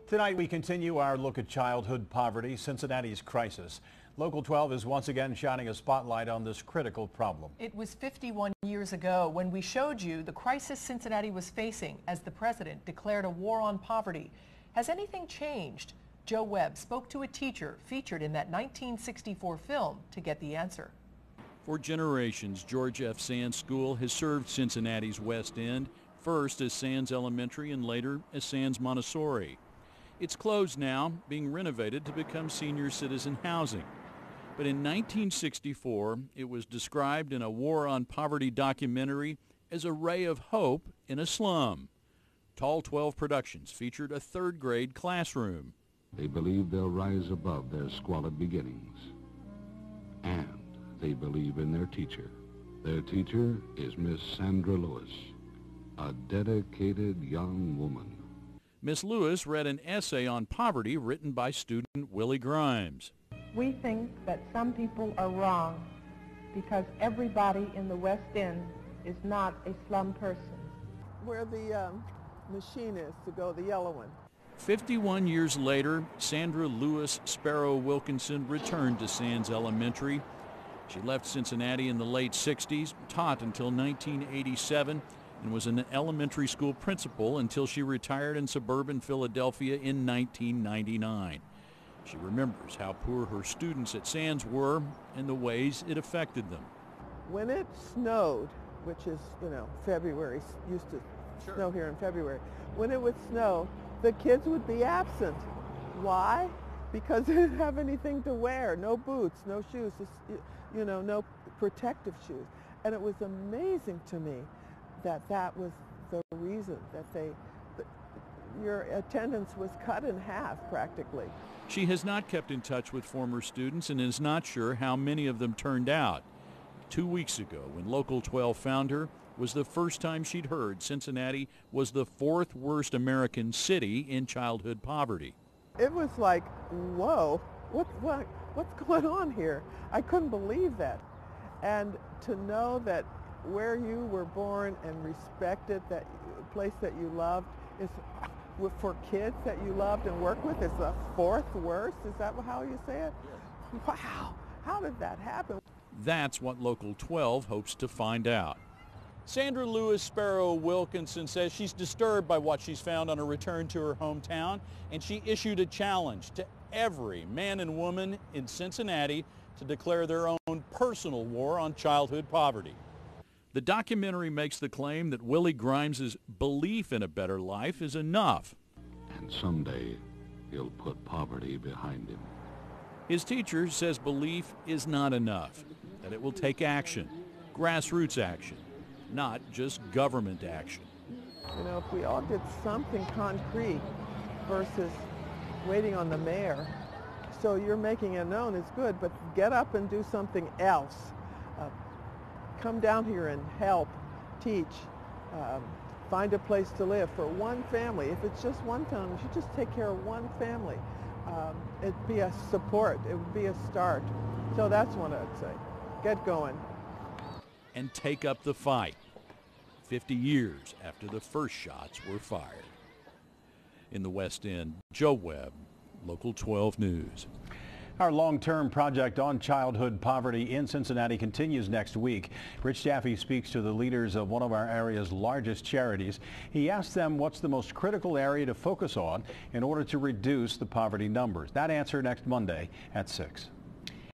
Tonight we continue our look at childhood poverty, Cincinnati's crisis. Local 12 is once again shining a spotlight on this critical problem. It was 51 years ago when we showed you the crisis Cincinnati was facing as the president declared a war on poverty. Has anything changed? Joe Webb spoke to a teacher featured in that 1964 film to get the answer. For generations, George F. Sands School has served Cincinnati's West End, first as Sands Elementary and later as Sands Montessori. It's closed now, being renovated to become senior citizen housing. But in 1964, it was described in a War on Poverty documentary as a ray of hope in a slum. Tall 12 Productions featured a third-grade classroom. They believe they'll rise above their squalid beginnings. And they believe in their teacher. Their teacher is Miss Sandra Lewis, a dedicated young woman. Miss Lewis read an essay on poverty written by student Willie Grimes. We think that some people are wrong because everybody in the West End is not a slum person. Where the machine is to go, the yellow one. 51 years later, Sandra Lewis Sparrow Wilkinson returned to Sands Elementary. She left Cincinnati in the late 60s, taught until 1987, and was an elementary school principal until she retired in suburban Philadelphia in 1999. She remembers how poor her students at Sands were and the ways it affected them. When it snowed, which is, February, used to snow here in February. When it would snow, the kids would be absent. Why? Because they didn't have anything to wear. No boots, no shoes, no protective shoes. And it was amazing to me that was the reason that your attendance was cut in half practically. She has not kept in touch with former students and is not sure how many of them turned out. 2 weeks ago, when Local 12 found her, was the first time she'd heard Cincinnati was the fourth worst American city in childhood poverty. It was like, whoa, what's going on here? I couldn't believe that. And to know that where you were born and respected, that place that you loved, is for kids that you loved and worked with, is the fourth worst? Is that how you say it? Yes. Wow, how did that happen? That's what Local 12 hopes to find out. Sandra Lewis Sparrow Wilkinson says she's disturbed by what she's found on her return to her hometown, and she issued a challenge to every man and woman in Cincinnati to declare their own personal war on childhood poverty. The documentary makes the claim that Willie Grimes' belief in a better life is enough. And someday he'll put poverty behind him. His teacher says belief is not enough, that it will take action, grassroots action, not just government action. If we all did something concrete versus waiting on the mayor. So you're making it known is good, but get up and do something else. Come down here and help, teach, find a place to live for one family. If it's just one family, you should just take care of one family. It'd be a support. It would be a start. So that's what I'd say. Get going. And take up the fight 50 years after the first shots were fired. In the West End, Joe Webb, Local 12 News. Our long-term project on childhood poverty in Cincinnati continues next week. Rich Jaffe speaks to the leaders of one of our area's largest charities. He asks them what's the most critical area to focus on in order to reduce the poverty numbers. That answer next Monday at 6.